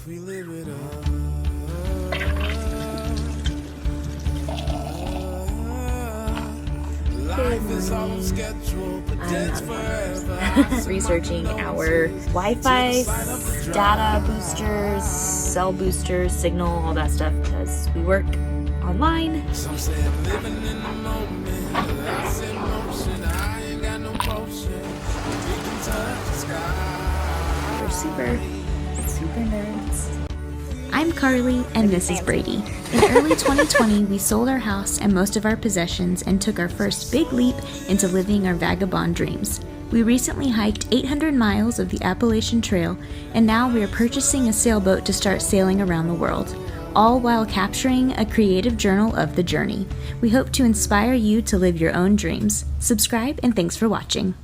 if we live it up. Life is all on schedule, but that's forever. Researching our Wi-Fi, data boosters, cell boosters, signal, all that stuff, because we work online. Some say I'm living in the moment, but that's in motion. I ain't got no potion. We can touch the sky. We're super nerds. I'm Carlie, and this is Brady. In early 2020, we sold our house and most of our possessions and took our first big leap into living our vagabond dreams. We recently hiked 800 miles of the Appalachian Trail, and now we are purchasing a sailboat to start sailing around the world, all while capturing a creative journal of the journey. We hope to inspire you to live your own dreams. Subscribe, and thanks for watching.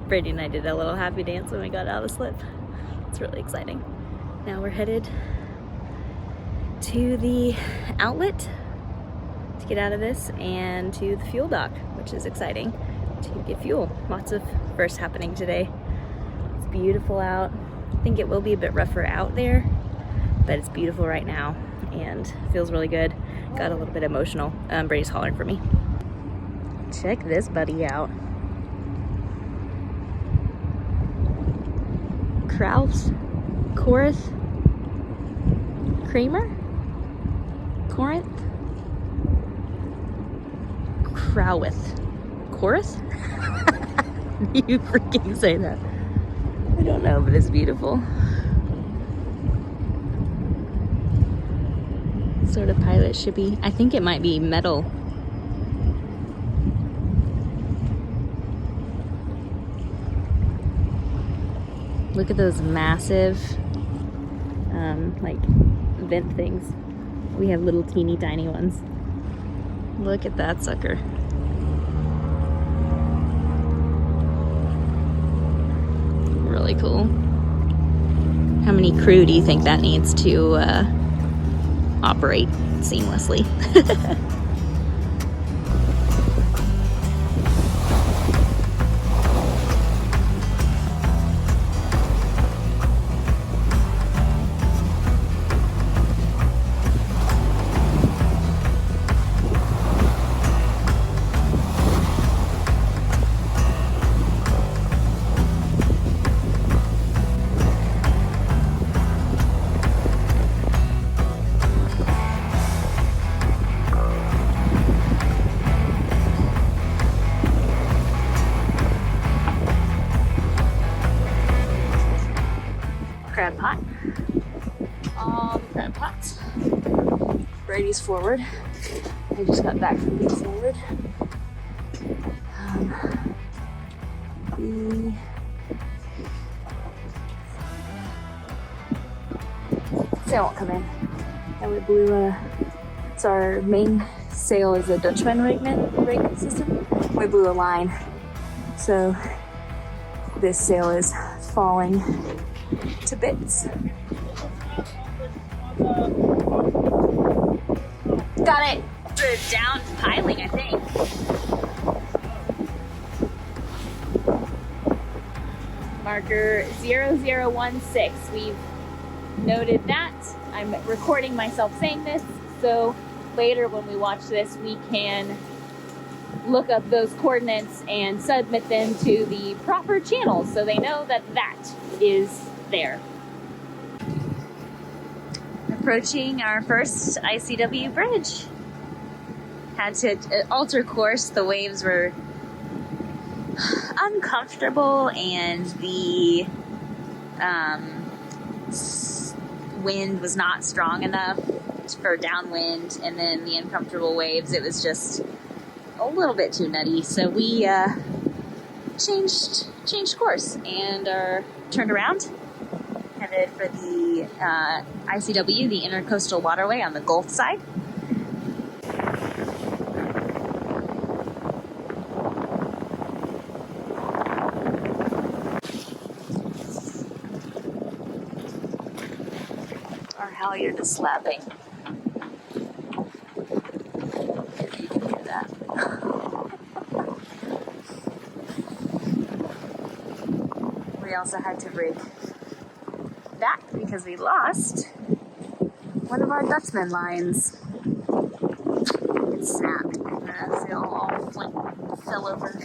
Brady and I did a little happy dance when we got out of the slip. It's really exciting. Now we're headed to the outlet to get out of this and to the fuel dock, which is exciting, to get fuel. Lots of firsts happening today. It's beautiful out. I think it will be a bit rougher out there, but it's beautiful right now and feels really good. Got a little bit emotional. Brady's hollering for me. Check this buddy out. Kraus, Corinth, Kramer, Corinth, Crowith, Corinth? You freaking say that. I don't know, but it's beautiful. Sort of pilot shippy. I think it might be metal. Look at those massive, like, vent things. We have little teeny tiny ones. Look at that sucker. Really cool. How many crew do you think that needs to operate seamlessly? Crab pot. All the crab pots. Brady's forward. I just got back from being forward. The sail won't come in. And we blew it's our main sail is a Dutchman rigging system. We blew a line. So this sail is falling to bits. Got it. We're down piling, I think. Marker 0016. We've noted that. I'm recording myself saying this, so later when we watch this, we can look up those coordinates and submit them to the proper channels so they know that that is there. Approaching our first ICW bridge. Had to alter course. The waves were uncomfortable and the wind was not strong enough for downwind, and then the uncomfortable waves, it was just a little bit too nutty. So we changed course and are turned around, headed for the ICW, the Intercoastal Waterway on the Gulf side. Our halyard is slapping. If you can hear that. We also had to break back because we lost one of our Dutchman lines. It snapped and the sail all fell over.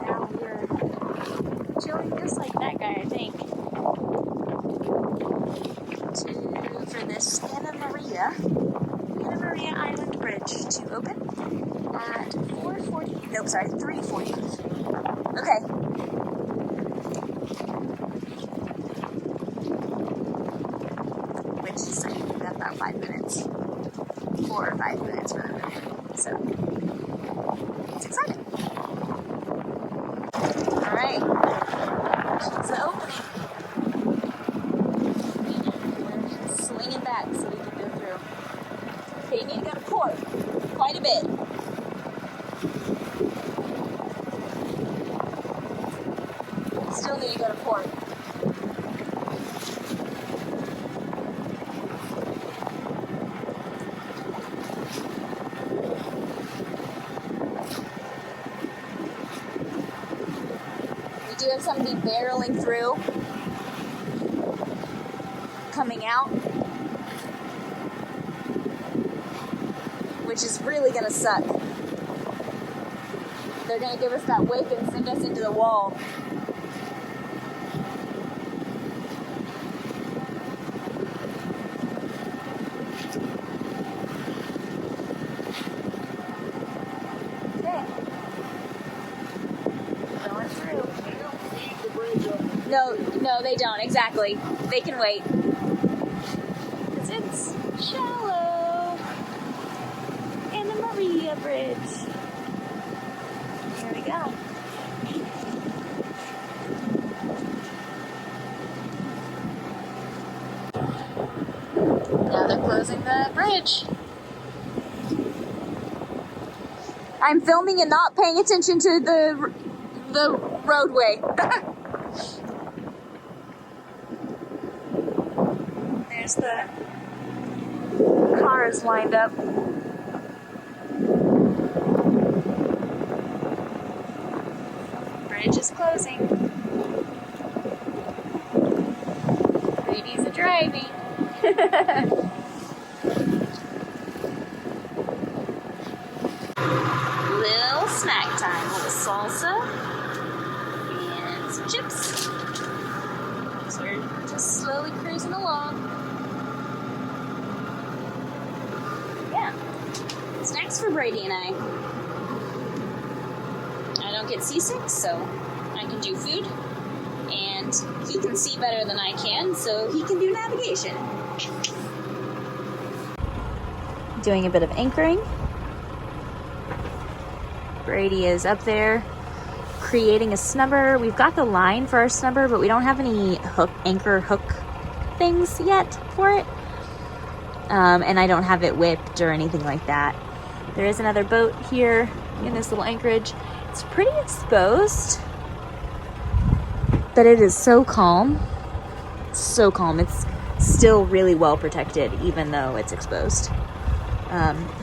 Now we're chilling just like that guy, I think. For this Anna Maria Island Bridge to open at 4:40. Nope, sorry, 3:40. Okay. Which is saying we've got about 5 minutes. 4 or 5 minutes rather. So it's exciting. Alright. It's the opening. Swinging back so we can go through. Okay, you need to go to port quite a bit. Still need to go to port. We do have somebody barreling through, coming out, which is really gonna suck. They're gonna give us that wake and send us into the wall. Okay. Going through. They don't feed the bridge up. No, they don't, exactly. They can wait. 'Cause it's shallow. And the Maria Bridge. Here we go. Now they're closing the bridge. I'm filming and not paying attention to the roadway. There's the cars lined up. Bridge is closing. Ladies are driving. Little snack time. A little salsa and some chips. So we're just slowly cruising along. Yeah. Snacks for Brady and I. I don't get seasick, so I can do food. And he can see better than I can, so he can do navigation. Doing a bit of anchoring. Brady is up there creating a snubber. We've got the line for our snubber, but we don't have any anchor hook things yet for it. And I don't have it whipped or anything like that. There is another boat here in this little anchorage. It's pretty exposed, but it is so calm. So calm. It's still really well protected, even though it's exposed.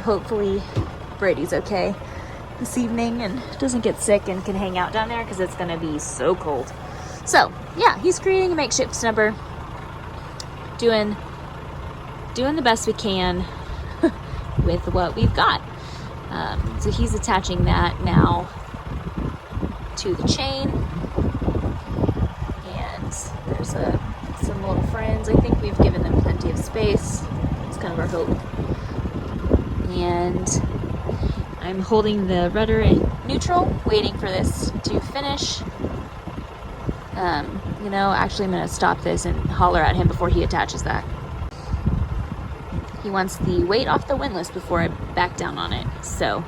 Hopefully Brady's okay this evening and doesn't get sick and can hang out down there because it's going to be so cold. So, yeah, he's creating a makeshift snubber. Doing the best we can with what we've got. So he's attaching that now to the chain. And there's a some little friends. I think we've given them plenty of space. It's kind of our hope. And I'm holding the rudder in neutral, waiting for this to finish. Actually I'm going to stop this and holler at him before he attaches that. He wants the weight off the windlass before I back down on it. So,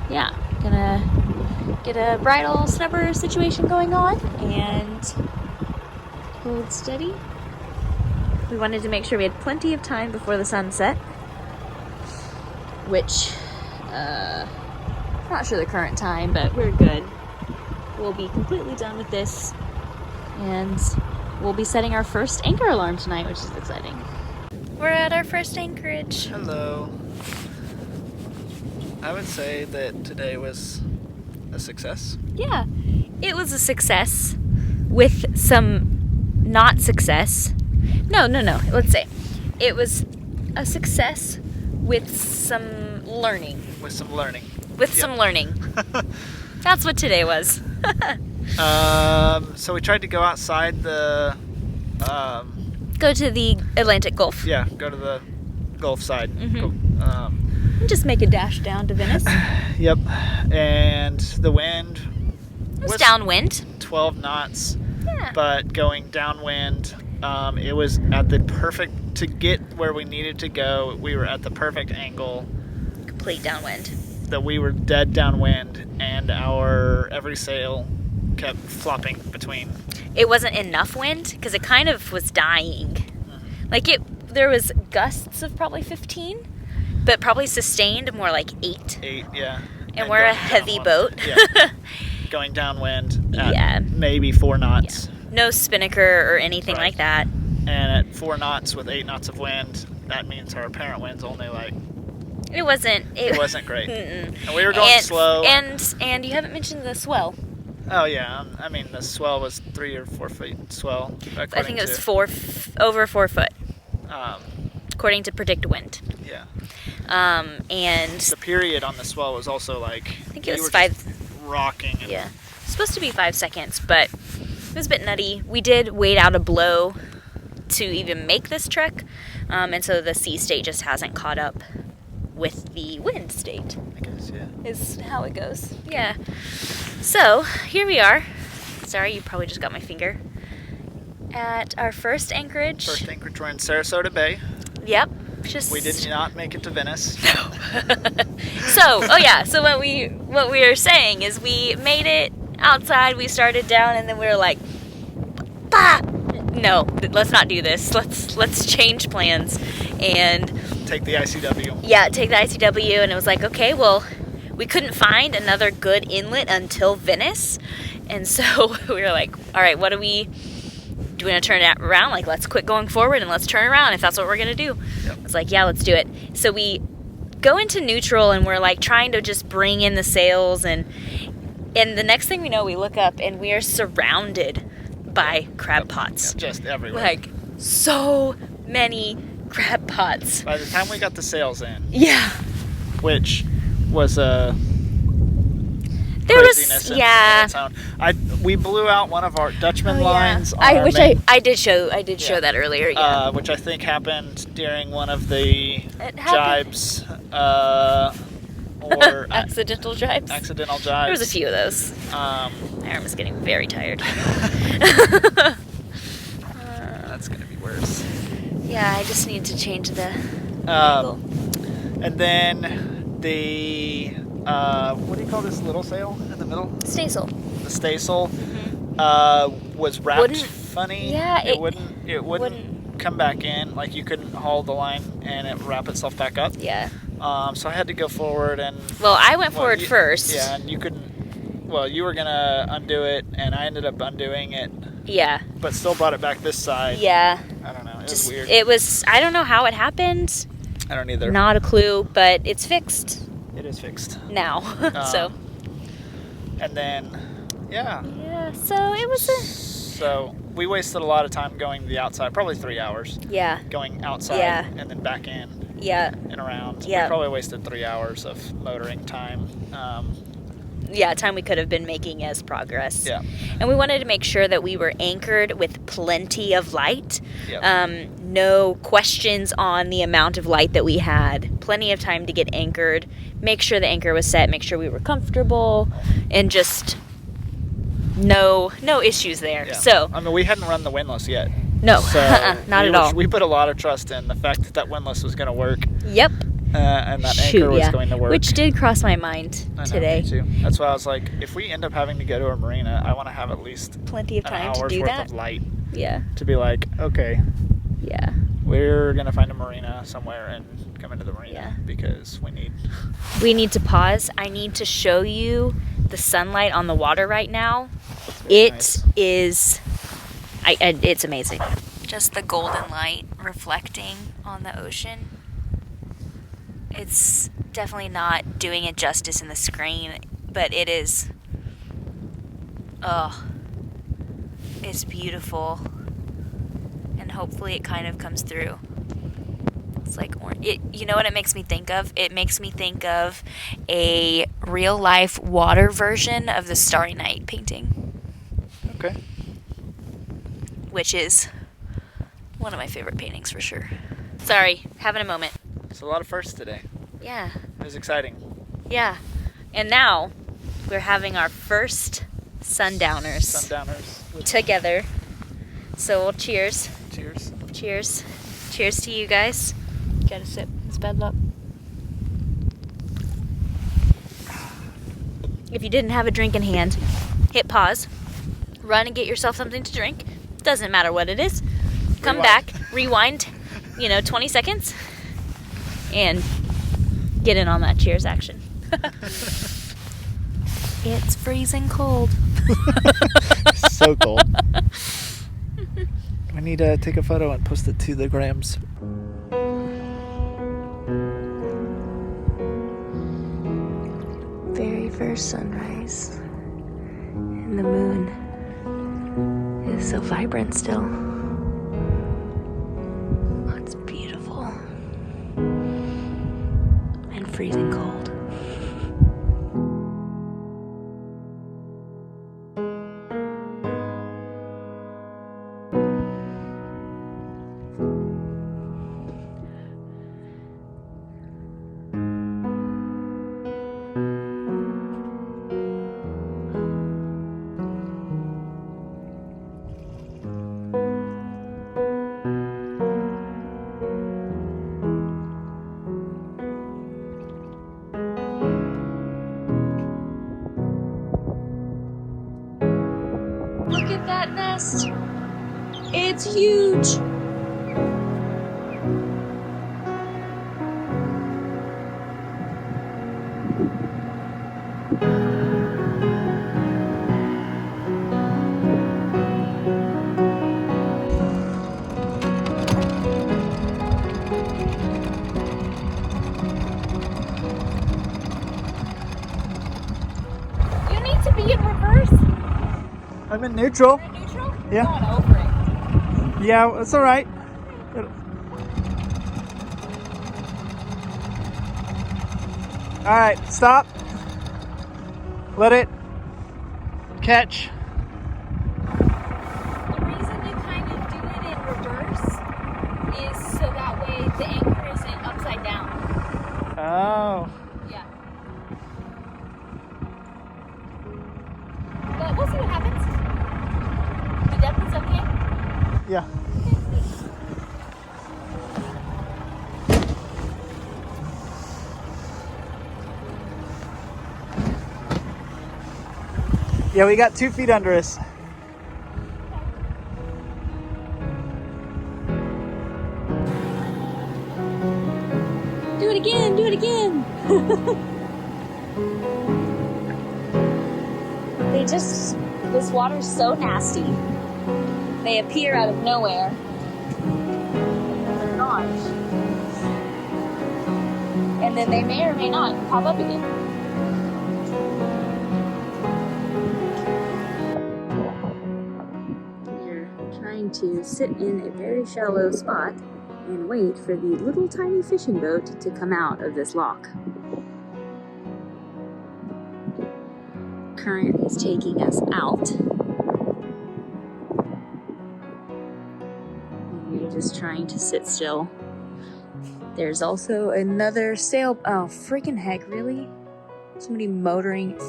yeah, gonna get a bridle snubber situation going on and hold steady. We wanted to make sure we had plenty of time before the sun set, which, not sure the current time, but we're good. We'll be completely done with this, and we'll be setting our first anchor alarm tonight, which is exciting. We're at our first anchorage. Hello. I would say that today was a success. Yeah, it was a success with some not success. No. Let's say it was a success with some learning. With some learning. With some learning. That's what today was. So we tried to go outside the... Go to the Atlantic Gulf. Yeah, go to the Gulf side. Mm-hmm. Go, Just make a dash down to Venice. Yep. And the wind It was downwind. 12 knots. Yeah. But going downwind, it was at the perfect... To get where we needed to go, we were at the perfect angle. Complete downwind. That we were dead downwind, and our every sail kept flopping between. It wasn't enough wind because it kind of was dying. Like there was gusts of probably 15, but probably sustained more like 8. 8, yeah. And we're a heavy boat. Yeah. Going downwind at Yeah. maybe 4 knots. Yeah. No spinnaker or anything Right. like that. And at 4 knots with 8 knots of wind, that means our apparent wind's only like... It wasn't great. Mm-mm. And we were going slow. And you haven't mentioned the swell. Oh yeah, I mean the swell was 3 or 4 feet swell. I think it was over 4 foot, according to Predict Wind. Yeah. And The period on the swell was also like... I think it was we were 5. just rocking. And Yeah, it's supposed to be 5 seconds, but it was a bit nutty. We did wait out a blow to even make this trek, and so the sea state just hasn't caught up with the wind state. I guess, yeah. Is how it goes. Yeah. So here we are. Sorry, you probably just got my finger. At our first anchorage. First anchorage, we're in Sarasota Bay. Yep. We did not make it to Venice. So what we were saying is we made it outside. We started down, and then we were like, bah! No, let's not do this. Let's change plans and Take the ICW. Yeah, take the ICW, and it was like, okay, well, we couldn't find another good inlet until Venice, and so we were like, all right, do we want to turn it around? Like, let's quit going forward and let's turn around if that's what we're gonna do. Yep. It's like, yeah, let's do it. So we go into neutral, and we're like trying to just bring in the sails, and the next thing we know, we look up and we are surrounded by crab pots. Just everywhere. Like, so many crab pots. By the time we got the sails in, Yeah. which was a There craziness was, in yeah. its own. We blew out one of our Dutchman Oh, lines. yeah. on our I did show Yeah. that earlier. Yeah. which I think happened during one of the It happened. jibes, or Accidental jibes. accidental jibes. There was a few of those. Um, My arm is getting very tired. that's gonna be worse. Yeah, I just need to change the angle. And then the what do you call this little sail in the middle? Staysail. The staysail was wrapped Wouldn't- funny. yeah, it wouldn't come back in. Like you couldn't haul the line and it wrap itself back up. Yeah. So I had to go forward and. Well, I went forward first. Yeah, and you couldn't. Well, you were gonna undo it, and I ended up undoing it, Yeah. but still brought it back this side. Yeah. I don't know. It Just was weird. it was. I don't know how it happened. I don't either. Not a clue, but it's fixed It is fixed. now. So. And then, yeah. Yeah. So it was a. So we wasted a lot of time going to the outside, probably 3 hours. Yeah. Going outside Yeah. and then back in Yeah. and around. Yeah. We probably wasted 3 hours of motoring time. time we could have been making as progress. Yeah. And we wanted to make sure that we were anchored with plenty of light. Yep. No questions on the amount of light that we had. Plenty of time to get anchored. Make sure the anchor was set. Make sure we were comfortable. And just no issues there. Yeah. So, I mean, we hadn't run the windlass yet. no, So not at all. We put a lot of trust in the fact that windlass was going to work. Yep. And that anchor was going to work. Which did cross my mind I know, today. Me too. That's why I was like, if we end up having to go to a marina, I want to have at least Plenty of an time to hour's do worth that. of light Yeah. to be like, okay, Yeah. we're going to find a marina somewhere and come into the marina Yeah. because We need to pause. I need to show you the sunlight on the water right now. Very It nice. is, it's amazing. Just the golden light reflecting on the ocean. It's definitely not doing it justice in the screen, but it is, it's beautiful. And hopefully it kind of comes through. It's like, you know what it makes me think of? It makes me think of a real life water version of the Starry Night painting, Okay. which is one of my favorite paintings for sure. Sorry, having a moment. It's a lot of firsts today. Yeah, It was exciting. yeah. And now we're having our first sundowners Sundowners. together. So we'll cheers. Cheers. Cheers. Cheers to you guys. Gotta sip. It's bad luck. If you didn't have a drink in hand, hit pause, run and get yourself something to drink. Doesn't matter what it is. Come Rewind. back, rewind, 20 seconds, and get in on that cheers action. It's freezing cold. So cold. I need to take a photo and post it to the grams. Very first sunrise, and the moon is so vibrant still. Oh, it's beautiful and freezing cold. Look at that nest. It's huge. You need to be in reverse. I'm in neutral. You're in neutral? Yeah. Going over it. Yeah, it's all right. All right, stop. Let it catch. The reason you kind of do it in reverse is so that way the anchor isn't upside down. Oh. Yeah. But we'll see what happens. The depth is okay. Yeah. Yeah, we got 2 feet under us. Do it again, do it again. This water's so nasty. They appear out of nowhere. And they're not. And then they may or may not pop up again. We're trying to sit in a very shallow spot and wait for the little tiny fishing boat to come out of this lock. current is taking us out. We're just trying to sit still. There's also another sail. Oh, freaking heck, really? Somebody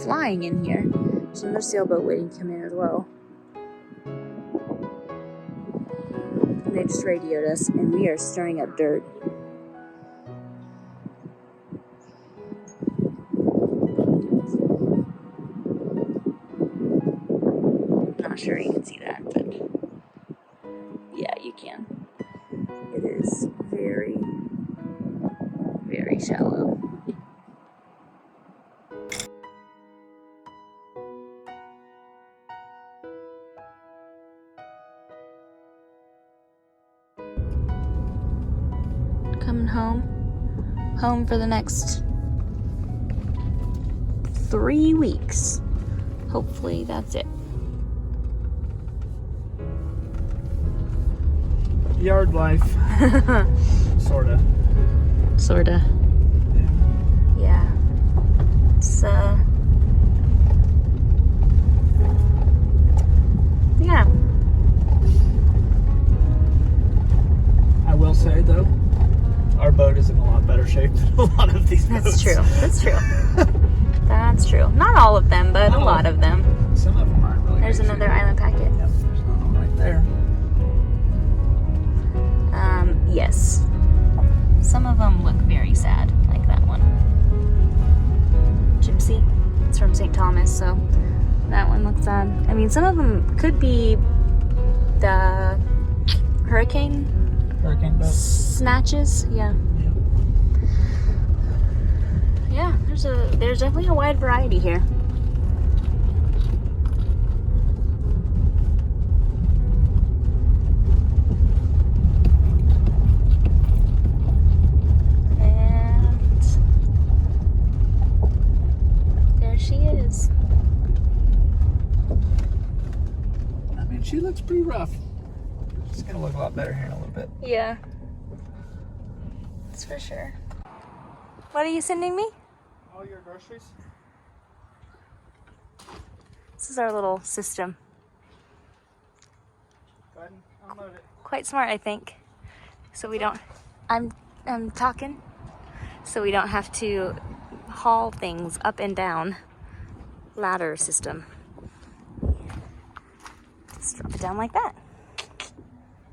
flying in here. There's another sailboat waiting to come in as well. They just radioed us, and we are stirring up dirt. Not sure you can see that, but yeah, you can. It is very, very shallow. Coming home for the next 3 weeks. Hopefully that's it. Yard life. Sorta. Yeah. It's yeah. I will say though, our boat is in a lot better shape than a lot of these boats. That's true. That's true. Not all of them, but a lot of them. Some of them aren't really. There's another island packet. Yep, there's another one right there. Yes. Some of them look very sad, like that one. Gypsy. It's from St. Thomas, so that one looks sad. I mean, some of them could be the hurricane Boat. snatches. Yeah. Yeah, there's definitely a wide variety here. And there she is. I mean, she looks pretty rough. She's gonna look a lot better here in a little bit. Yeah. That's for sure. What are you sending me? All your groceries? This is our little system. Go ahead and unload it. Quite smart, I think. So we don't. I'm talking. So we don't have to haul things up and down. Ladder system. Just drop it down like that.